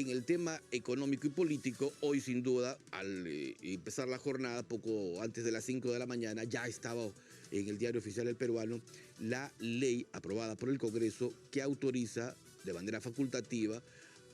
En el tema económico y político, hoy sin duda, al empezar la jornada, poco antes de las 5 de la mañana, ya estaba en el Diario Oficial del Peruano la ley aprobada por el Congreso que autoriza de manera facultativa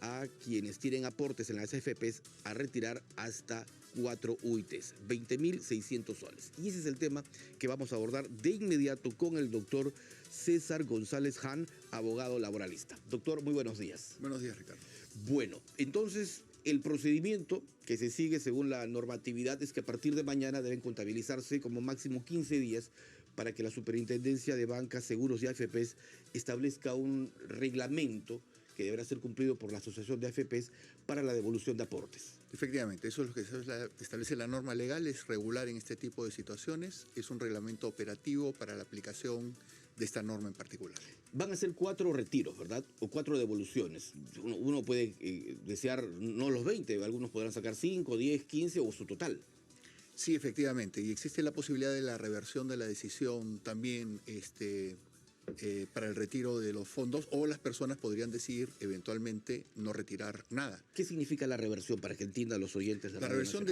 a quienes tienen aportes en las AFPs a retirar hasta 4 UITs, 20.600 soles. Y ese es el tema que vamos a abordar de inmediato con el doctor César González Han, abogado laboralista. Doctor, muy buenos días. Buenos días, Ricardo. Bueno, entonces el procedimiento que se sigue según la normatividad es que a partir de mañana deben contabilizarse como máximo 15 días para que la Superintendencia de Bancas, Seguros y AFPs establezca un reglamento que deberá ser cumplido por la Asociación de AFPs para la devolución de aportes. Efectivamente, eso es lo que establece la norma legal, es regular en este tipo de situaciones, es un reglamento operativo para la aplicación de esta norma en particular. Van a ser 4 retiros, ¿verdad? O 4 devoluciones. Uno puede desear no los 20, algunos podrán sacar 5, 10, 15 o su total. Sí, efectivamente, y existe la posibilidad de la reversión de la decisión también para el retiro de los fondos, o las personas podrían decidir eventualmente no retirar nada. ¿Qué significa la reversión para que entiendan los oyentes de La reversión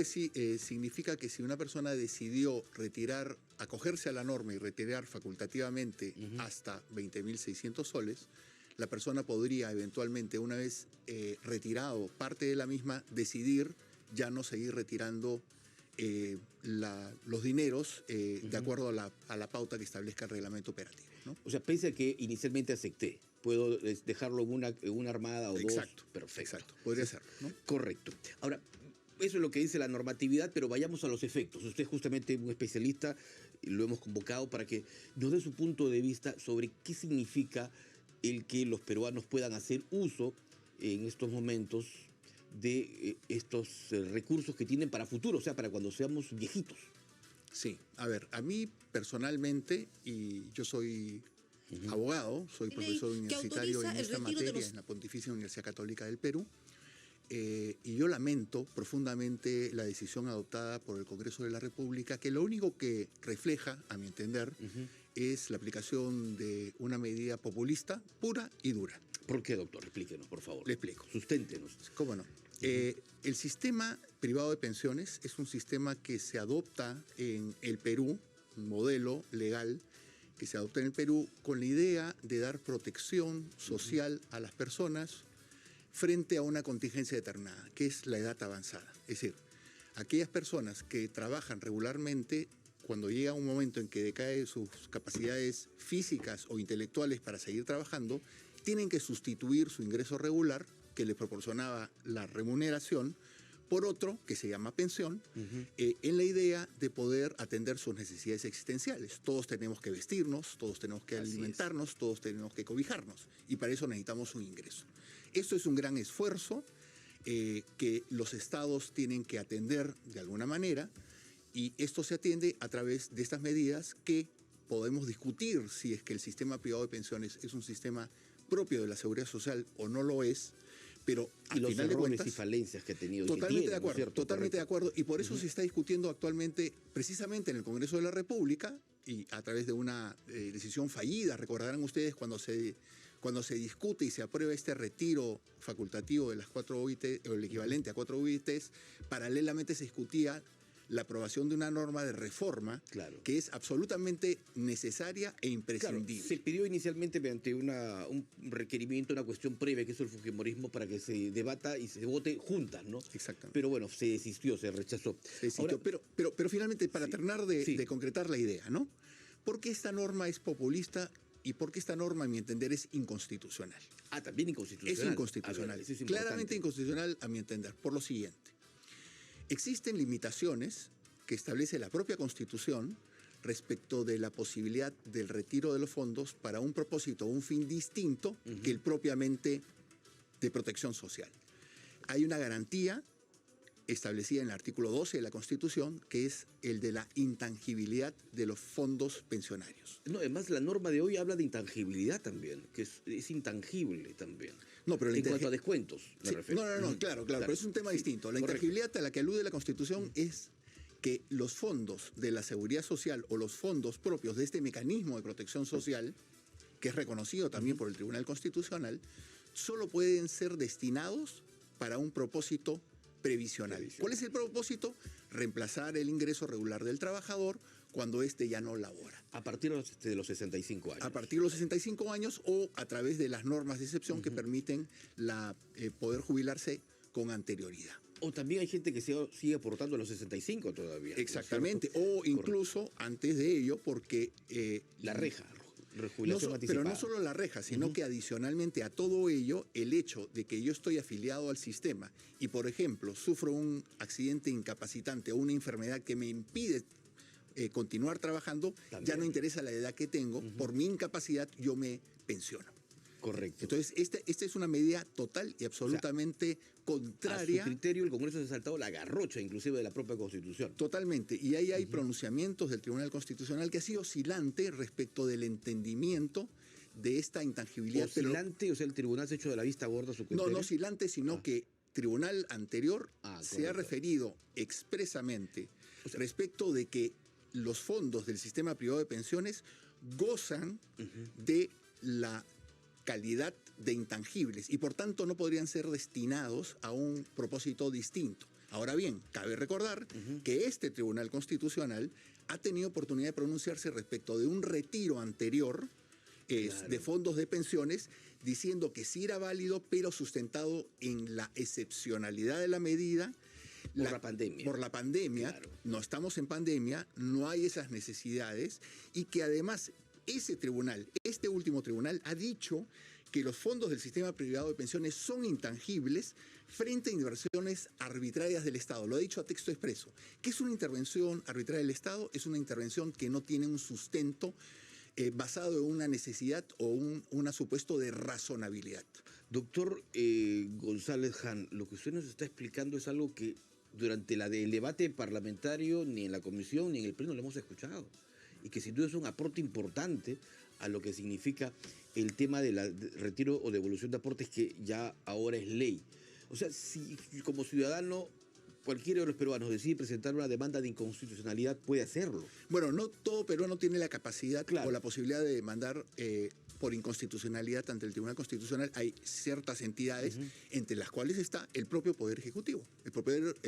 significa que si una persona decidió retirar, acogerse a la norma y retirar facultativamente hasta 20.600 soles, la persona podría eventualmente, una vez retirado parte de la misma, decidir ya no seguir retirando los dineros de acuerdo a la pauta que establezca el reglamento operativo, ¿no? O sea, pese a que inicialmente acepté, puedo dejarlo en una armada o exacto, dos. Perfecto. Exacto, podría ser, ¿no? Correcto. Ahora, eso es lo que dice la normatividad, pero vayamos a los efectos. Usted es justamente un especialista, y lo hemos convocado para que nos dé su punto de vista sobre qué significa el que los peruanos puedan hacer uso en estos momentos de estos recursos que tienen para futuro, o sea, para cuando seamos viejitos. Sí, a ver, a mí personalmente, y yo soy abogado, soy profesor universitario en esta materia en la Pontificia Universidad Católica del Perú, y yo lamento profundamente la decisión adoptada por el Congreso de la República, que lo único que refleja, a mi entender, es la aplicación de una medida populista pura y dura. ¿Por qué, doctor? Explíquenos, por favor. Le explico. Susténtenos. ¿Cómo no? El sistema privado de pensiones es un sistema que se adopta en el Perú, un modelo legal que se adopta en el Perú con la idea de dar protección social a las personas frente a una contingencia determinada, que es la edad avanzada. Es decir, aquellas personas que trabajan regularmente, cuando llega un momento en que decaen sus capacidades físicas o intelectuales para seguir trabajando, tienen que sustituir su ingreso regular, que le proporcionaba la remuneración, por otro, que se llama pensión, en la idea de poder atender sus necesidades existenciales. Todos tenemos que vestirnos, todos tenemos que alimentarnos, todos tenemos que cobijarnos, y para eso necesitamos un ingreso. Esto es un gran esfuerzo que los estados tienen que atender de alguna manera, y esto se atiende a través de estas medidas que podemos discutir si es que el sistema privado de pensiones es un sistema propio de la seguridad social o no lo es, pero al los final de errores cuentas, y falencias que ha tenido. Totalmente de acuerdo, totalmente de acuerdo, y por eso se está discutiendo actualmente, precisamente en el Congreso de la República, y a través de una decisión fallida. Recordarán ustedes cuando se discute y se aprueba este retiro facultativo de las 4 UIT, o el equivalente a 4 UITs, paralelamente se discutía la aprobación de una norma de reforma que es absolutamente necesaria e imprescindible. Claro, se pidió inicialmente mediante un requerimiento, una cuestión previa, que es el fujimorismo, para que se debata y se vote juntas, ¿no? Exactamente. Pero bueno, se desistió, se rechazó. Ahora, pero finalmente, para terminar de concretar la idea, ¿no? ¿Por qué esta norma es populista y por qué esta norma, a mi entender, es inconstitucional? Ah, también inconstitucional. Es inconstitucional. Ver, es claramente inconstitucional, a mi entender, por lo siguiente. Existen limitaciones que establece la propia Constitución respecto de la posibilidad del retiro de los fondos para un propósito o un fin distinto que el propiamente de protección social. Hay una garantía establecida en el artículo 12 de la Constitución, que es el de la intangibilidad de los fondos pensionarios. No, además la norma de hoy habla de intangibilidad también, que es intangible también. No, pero en cuanto a descuentos, me refiero. Claro, pero es un tema distinto. La intangibilidad a la que alude la Constitución es que los fondos de la seguridad social o los fondos propios de este mecanismo de protección social, que es reconocido también por el Tribunal Constitucional, solo pueden ser destinados para un propósito previsional. ¿Cuál es el propósito? Reemplazar el ingreso regular del trabajador cuando éste ya no labora. A partir de los 65 años. A partir de los 65 años o a través de las normas de excepción que permiten poder jubilarse con anterioridad. O también hay gente que sigue aportando a los 65 todavía. Exactamente, ¿no? o incluso antes de ello, porque... la reja, jubilación anticipada. Pero no solo la reja, sino que adicionalmente a todo ello, el hecho de que yo estoy afiliado al sistema y, por ejemplo, sufro un accidente incapacitante o una enfermedad que me impide continuar trabajando, también ya no interesa la edad que tengo, por mi incapacidad yo me pensiono. Correcto. Entonces, esta es una medida total y absolutamente contraria. A su criterio, el Congreso se ha saltado la garrocha, inclusive, de la propia Constitución. Totalmente. Y ahí hay pronunciamientos del Tribunal Constitucional que ha sido oscilante respecto del entendimiento de esta intangibilidad. ¿Oscilante? O sea, el tribunal se ha hecho de la vista gorda a su criterio. No oscilante, sino que tribunal anterior se ha referido expresamente respecto de que los fondos del sistema privado de pensiones gozan de la calidad de intangibles y por tanto no podrían ser destinados a un propósito distinto. Ahora bien, cabe recordar que este Tribunal Constitucional ha tenido oportunidad de pronunciarse respecto de un retiro anterior de fondos de pensiones, diciendo que sí era válido, pero sustentado en la excepcionalidad de la medida. Por la pandemia. Por la pandemia, claro. No estamos en pandemia, no hay esas necesidades y que además ese tribunal, este último tribunal, ha dicho que los fondos del sistema privado de pensiones son intangibles frente a inversiones arbitrarias del Estado. Lo ha dicho a texto expreso. ¿Qué es una intervención arbitraria del Estado? Es una intervención que no tiene un sustento basado en una necesidad o un supuesto de razonabilidad. Doctor González Han, lo que usted nos está explicando es algo que durante el debate parlamentario, ni en la comisión, ni en el pleno lo hemos escuchado. Y que sin duda es un aporte importante a lo que significa el tema del retiro o devolución de aportes, que ya ahora es ley. O sea, si como ciudadano cualquiera de los peruanos decide presentar una demanda de inconstitucionalidad, puede hacerlo. Bueno, no todo peruano tiene la capacidad o la posibilidad de demandar por inconstitucionalidad ante el Tribunal Constitucional. Hay ciertas entidades, entre las cuales está el propio Poder Ejecutivo. El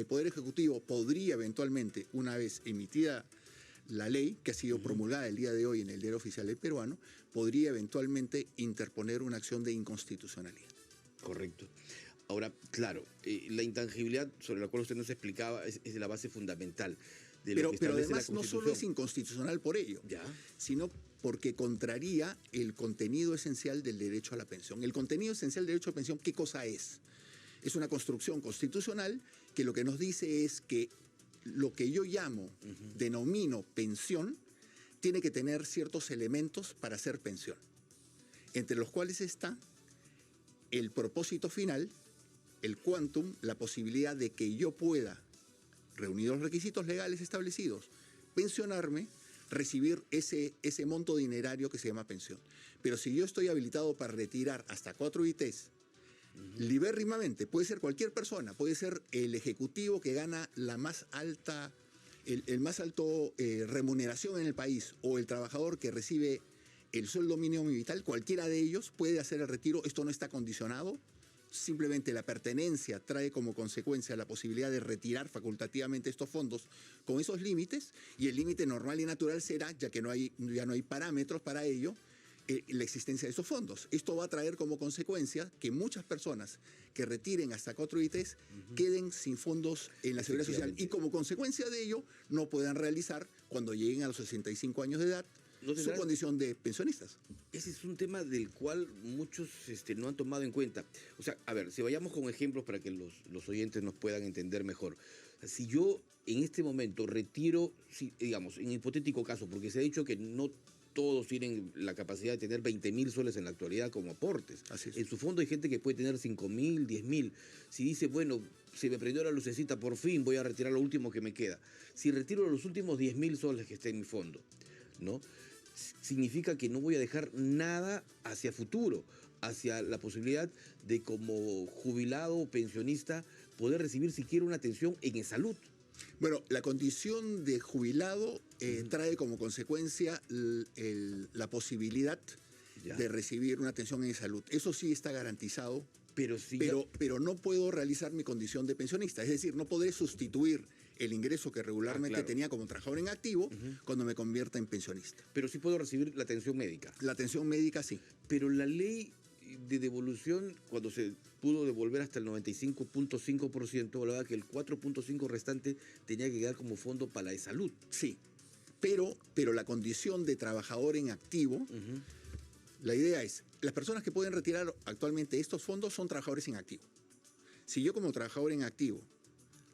Poder Ejecutivo podría eventualmente, una vez emitida la ley, que ha sido promulgada el día de hoy en el Diario Oficial del Peruano, podría eventualmente interponer una acción de inconstitucionalidad. Correcto. Ahora, claro, la intangibilidad sobre la cual usted nos explicaba es la base fundamental de lo que establece la Constitución. Pero además no solo es inconstitucional por ello, sino porque contraría el contenido esencial del derecho a la pensión. El contenido esencial del derecho a la pensión, ¿qué cosa es? Es una construcción constitucional que lo que nos dice es que lo que yo denomino pensión, tiene que tener ciertos elementos para ser pensión, entre los cuales está el propósito final, el quantum, la posibilidad de que yo pueda, reunidos los requisitos legales establecidos, pensionarme, recibir ese monto dinerario que se llama pensión. Pero si yo estoy habilitado para retirar hasta 4 ITs, libérrimamente, puede ser cualquier persona, puede ser el ejecutivo que gana la más alta, el más alto remuneración en el país, o el trabajador que recibe el sueldo mínimo vital, cualquiera de ellos puede hacer el retiro. Esto no está condicionado, simplemente la pertenencia trae como consecuencia la posibilidad de retirar facultativamente estos fondos con esos límites, y el límite normal y natural será, ya que ya no hay parámetros para ello, la existencia de esos fondos. Esto va a traer como consecuencia que muchas personas que retiren hasta 4 ITs queden sin fondos en la Seguridad Social, y como consecuencia de ello no puedan realizar, cuando lleguen a los 65 años de edad, su condición de pensionistas. Ese es un tema del cual muchos no han tomado en cuenta. O sea, a ver, si vayamos con ejemplos para que los oyentes nos puedan entender mejor. Si yo en este momento retiro, digamos, en hipotético caso, porque se ha dicho que no todos tienen la capacidad de tener 20.000 soles en la actualidad como aportes. Así es. En su fondo hay gente que puede tener 5.000, 10.000. Si dice, bueno, se me prendió la lucecita, por fin voy a retirar lo último que me queda. Si retiro los últimos 10.000 soles que está en mi fondo, ¿no? Significa que no voy a dejar nada hacia futuro, hacia la posibilidad de, como jubilado o pensionista, poder recibir siquiera una atención en salud. Bueno, la condición de jubilado trae como consecuencia la posibilidad de recibir una atención en salud. Eso sí está garantizado pero no puedo realizar mi condición de pensionista. Es decir, no podré sustituir el ingreso que regularmente tenía como trabajador en activo cuando me convierta en pensionista. Pero sí puedo recibir la atención médica. La atención médica sí. Pero la ley de devolución, cuando se pudo devolver hasta el 95.5%, hablaba que el 4.5% restante tenía que quedar como fondo para la de salud. Sí, pero la condición de trabajador en activo, la idea es, las personas que pueden retirar actualmente estos fondos son trabajadores en activo. Si yo como trabajador en activo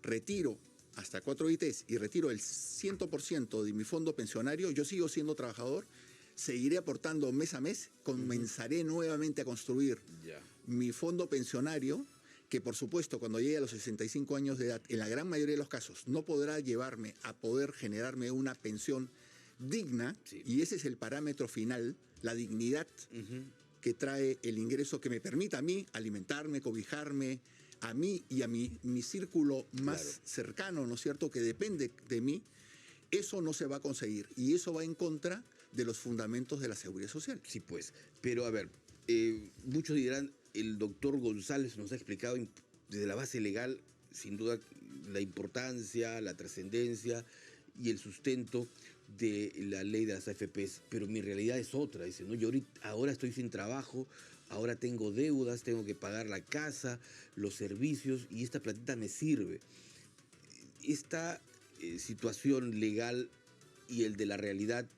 retiro hasta 4 ITs y retiro el 100% de mi fondo pensionario, yo sigo siendo trabajador, seguiré aportando mes a mes, comenzaré nuevamente a construir mi fondo pensionario, que por supuesto cuando llegue a los 65 años de edad, en la gran mayoría de los casos, no podrá llevarme a poder generarme una pensión digna, y ese es el parámetro final, la dignidad que trae el ingreso que me permita a mí alimentarme, cobijarme, a mí y a mi círculo más cercano, ¿no es cierto?, que depende de mí. Eso no se va a conseguir y eso va en contra de los fundamentos de la seguridad social. Sí, pues. Pero a ver, muchos dirán, el doctor González nos ha explicado desde la base legal, sin duda, la importancia, la trascendencia y el sustento de la ley de las AFPs, pero mi realidad es otra. Dice, no, yo ahora estoy sin trabajo, ahora tengo deudas, tengo que pagar la casa, los servicios, y esta platita me sirve. Esta situación legal y el de la realidad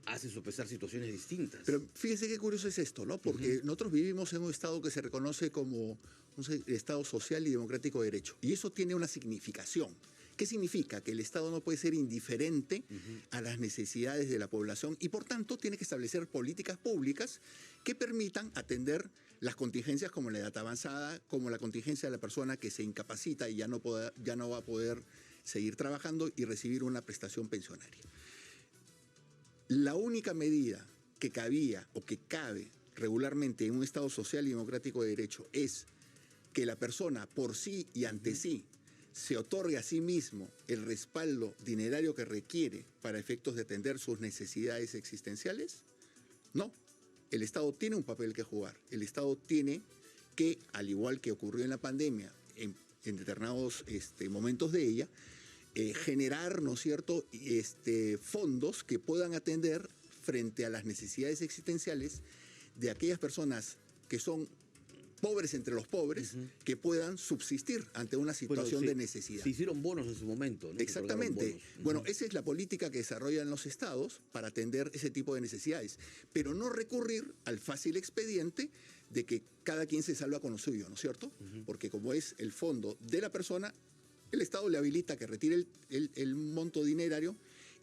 hace sopesar situaciones distintas. Pero fíjese qué curioso es esto, ¿no? Porque nosotros vivimos en un Estado que se reconoce como un Estado social y democrático de derecho. Y eso tiene una significación. ¿Qué significa? Que el Estado no puede ser indiferente a las necesidades de la población y por tanto tiene que establecer políticas públicas que permitan atender las contingencias como la edad avanzada, como la contingencia de la persona que se incapacita y ya no va a poder seguir trabajando y recibir una prestación pensionaria. La única medida que cabía o que cabe regularmente en un Estado social y democrático de derecho es que la persona por sí y ante sí se otorgue a sí mismo el respaldo dinerario que requiere para efectos de atender sus necesidades existenciales. No, el Estado tiene un papel que jugar. El Estado tiene que, al igual que ocurrió en la pandemia, en determinados momentos de ella, generar, ¿no es cierto?, fondos que puedan atender frente a las necesidades existenciales de aquellas personas que son pobres entre los pobres, que puedan subsistir ante una situación de necesidad. Se hicieron bonos en su momento, ¿no? Exactamente. Bueno, esa es la política que desarrollan los estados para atender ese tipo de necesidades, pero no recurrir al fácil expediente de que cada quien se salva con lo suyo, ¿no es cierto? Porque como es el fondo de la persona, el Estado le habilita que retire el monto dinerario.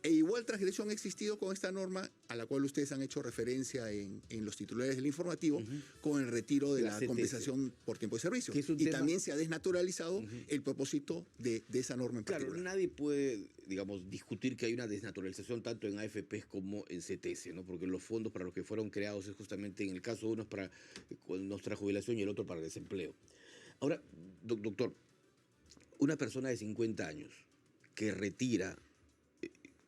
E igual transgresión ha existido con esta norma a la cual ustedes han hecho referencia en los titulares del informativo, con el retiro de la compensación por tiempo de servicio. Y también se ha desnaturalizado el propósito de esa norma en particular. Claro, nadie puede, digamos, discutir que hay una desnaturalización tanto en AFPs como en CTS, ¿no? Porque los fondos para los que fueron creados es justamente, en el caso de uno es para nuestra jubilación y el otro para el desempleo. Ahora, doctor, una persona de 50 años que retira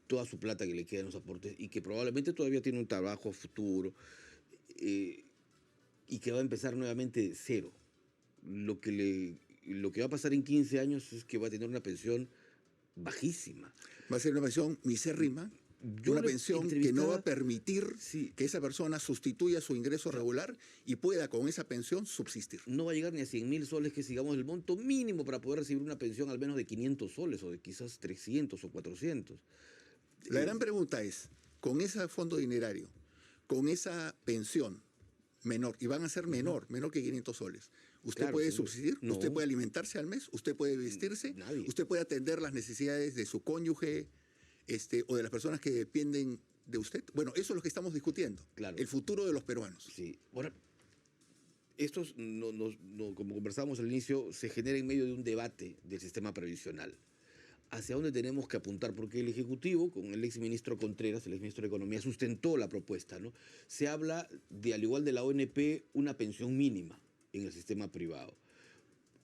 toda su plata que le queda en los aportes y que probablemente todavía tiene un trabajo a futuro y que va a empezar nuevamente de cero. Lo que va a pasar en 15 años es que va a tener una pensión bajísima. Va a ser una pensión misérrima, una pensión que no va a permitir que esa persona sustituya su ingreso regular y pueda con esa pensión subsistir. No va a llegar ni a 100.000 soles, que es, digamos, el monto mínimo para poder recibir una pensión al menos de 500 soles o de quizás 300 o 400. La gran pregunta es, con ese fondo dinerario, con esa pensión menor, y van a ser menor que 500 soles, ¿usted puede subsistir? No. ¿Usted puede alimentarse al mes? ¿Usted puede vestirse? Nadie. ¿Usted puede atender las necesidades de su cónyuge o de las personas que dependen de usted? Bueno, eso es lo que estamos discutiendo, el futuro de los peruanos. Sí. Ahora, esto, como conversábamos al inicio, se genera en medio de un debate del sistema previsional. ¿Hacia dónde tenemos que apuntar? Porque el Ejecutivo, con el exministro Contreras, el exministro de Economía, sustentó la propuesta, ¿no? Se habla de, al igual de la ONP, una pensión mínima en el sistema privado.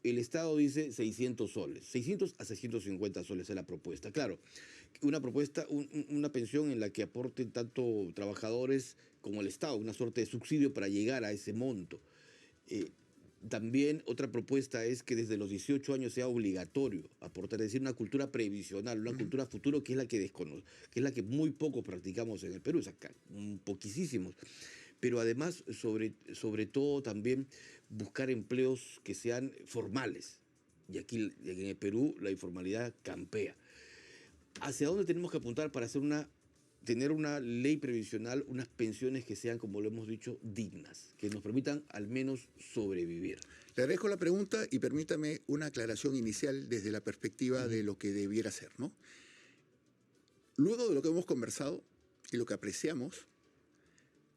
El Estado dice 600 soles, 600 a 650 soles es la propuesta. Claro, una pensión en la que aporten tanto trabajadores como el Estado, una suerte de subsidio para llegar a ese monto. También otra propuesta es que desde los 18 años sea obligatorio aportar, es decir, una cultura previsional, una cultura futuro que es la que que es la que muy poco practicamos en el Perú, o sea, poquísimos. Pero además, sobre todo también buscar empleos que sean formales. Y aquí en el Perú la informalidad campea. ¿Hacia dónde tenemos que apuntar para tener una ley previsional, unas pensiones que sean, como lo hemos dicho, dignas, que nos permitan al menos sobrevivir? Le agradezco la pregunta y permítame una aclaración inicial desde la perspectiva de lo que debiera ser, ¿no? Luego de lo que hemos conversado y lo que apreciamos,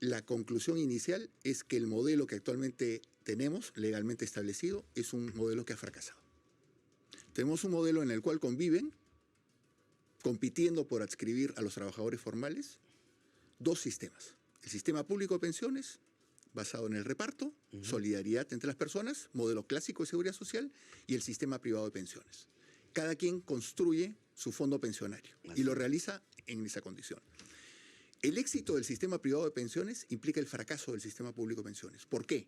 la conclusión inicial es que el modelo que actualmente tenemos, legalmente establecido, es un modelo que ha fracasado. Tenemos un modelo en el cual conviven, compitiendo por adscribir a los trabajadores formales, dos sistemas. El sistema público de pensiones, basado en el reparto, solidaridad entre las personas, modelo clásico de seguridad social, y el sistema privado de pensiones. Cada quien construye su fondo pensionario y lo realiza en esa condición. El éxito del sistema privado de pensiones implica el fracaso del sistema público de pensiones. ¿Por qué?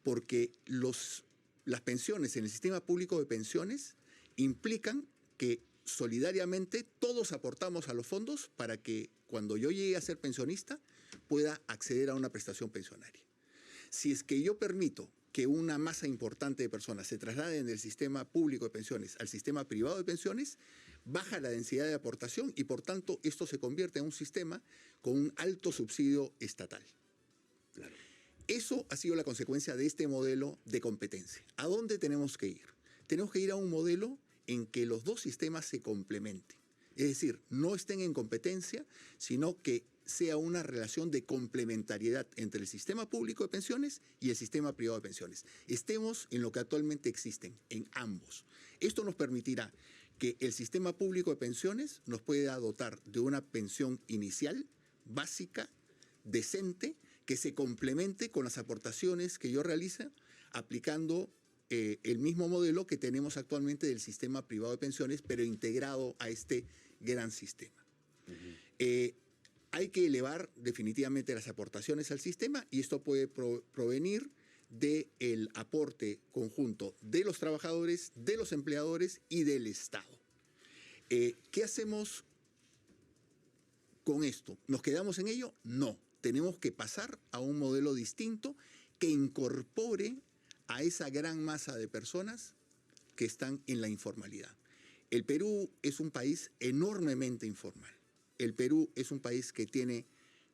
Porque las pensiones en el sistema público de pensiones implican que solidariamente todos aportamos a los fondos para que cuando yo llegue a ser pensionista pueda acceder a una prestación pensionaria. Si es que yo permito que una masa importante de personas se trasladen del sistema público de pensiones al sistema privado de pensiones, baja la densidad de aportación y por tanto esto se convierte en un sistema con un alto subsidio estatal. Claro. Eso ha sido la consecuencia de este modelo de competencia. ¿A dónde tenemos que ir? Tenemos que ir a un modelo en que los dos sistemas se complementen. Es decir, no estén en competencia, sino que sea una relación de complementariedad entre el sistema público de pensiones y el sistema privado de pensiones. Estemos en lo que actualmente existen, en ambos. Esto nos permitirá que el sistema público de pensiones nos pueda dotar de una pensión inicial, básica, decente, que se complemente con las aportaciones que yo realice aplicando el mismo modelo que tenemos actualmente del sistema privado de pensiones, pero integrado a este gran sistema. Hay que elevar definitivamente las aportaciones al sistema y esto puede provenir del aporte conjunto de los trabajadores, de los empleadores y del Estado. ¿Qué hacemos con esto? ¿Nos quedamos en ello? No. Tenemos que pasar a un modelo distinto que incorpore a esa gran masa de personas que están en la informalidad. El Perú es un país enormemente informal. El Perú es un país que tiene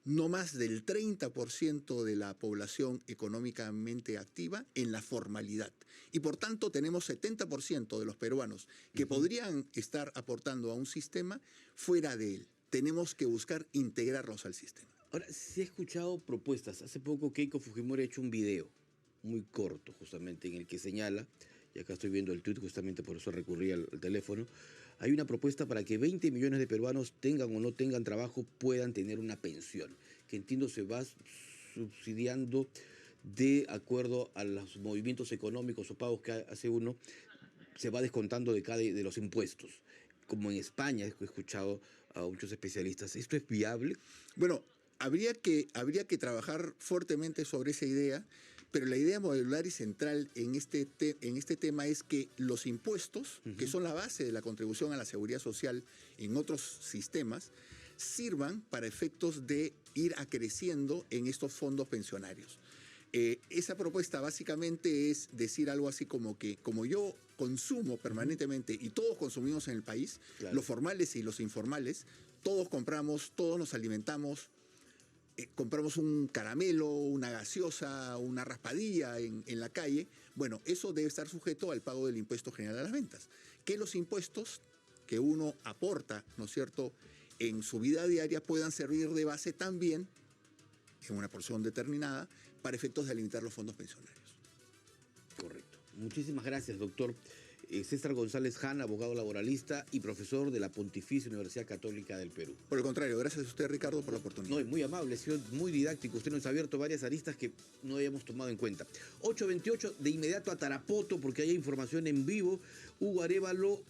no más del 30% de la población económicamente activa en la formalidad. Y por tanto tenemos 70% de los peruanos que podrían estar aportando a un sistema fuera de él. Tenemos que buscar integrarlos al sistema. Ahora, sí he escuchado propuestas. Hace poco Keiko Fujimori ha hecho un video muy corto justamente en el que señala, y acá estoy viendo el tuit justamente por eso recurrí al teléfono, hay una propuesta para que 20 millones de peruanos tengan o no tengan trabajo puedan tener una pensión, que entiendo se va subsidiando de acuerdo a los movimientos económicos o pagos que hace uno, se va descontando de los impuestos. Como en España, he escuchado a muchos especialistas. ¿Esto es viable? Bueno, habría que trabajar fuertemente sobre esa idea, pero la idea modular y central en este tema es que los impuestos, que son la base de la contribución a la seguridad social en otros sistemas, sirvan para efectos de ir acreciendo en estos fondos pensionarios. Esa propuesta básicamente es decir algo así como que como yo consumo permanentemente y todos consumimos en el país, claro, los formales y los informales, todos compramos, todos nos alimentamos, compramos un caramelo, una gaseosa, una raspadilla en la calle, bueno, eso debe estar sujeto al pago del impuesto general a las ventas. Que los impuestos que uno aporta, ¿no es cierto?, en su vida diaria puedan servir de base también, en una porción determinada, para efectos de limitar los fondos pensionarios. Correcto. Muchísimas gracias, doctor César González Ján, abogado laboralista y profesor de la Pontificia Universidad Católica del Perú. Por el contrario, gracias a usted, Ricardo, por la oportunidad. No, es muy amable, ha sido muy didáctico. Usted nos ha abierto varias aristas que no habíamos tomado en cuenta. 8:28, de inmediato a Tarapoto, porque hay información en vivo. Hugo Arévalo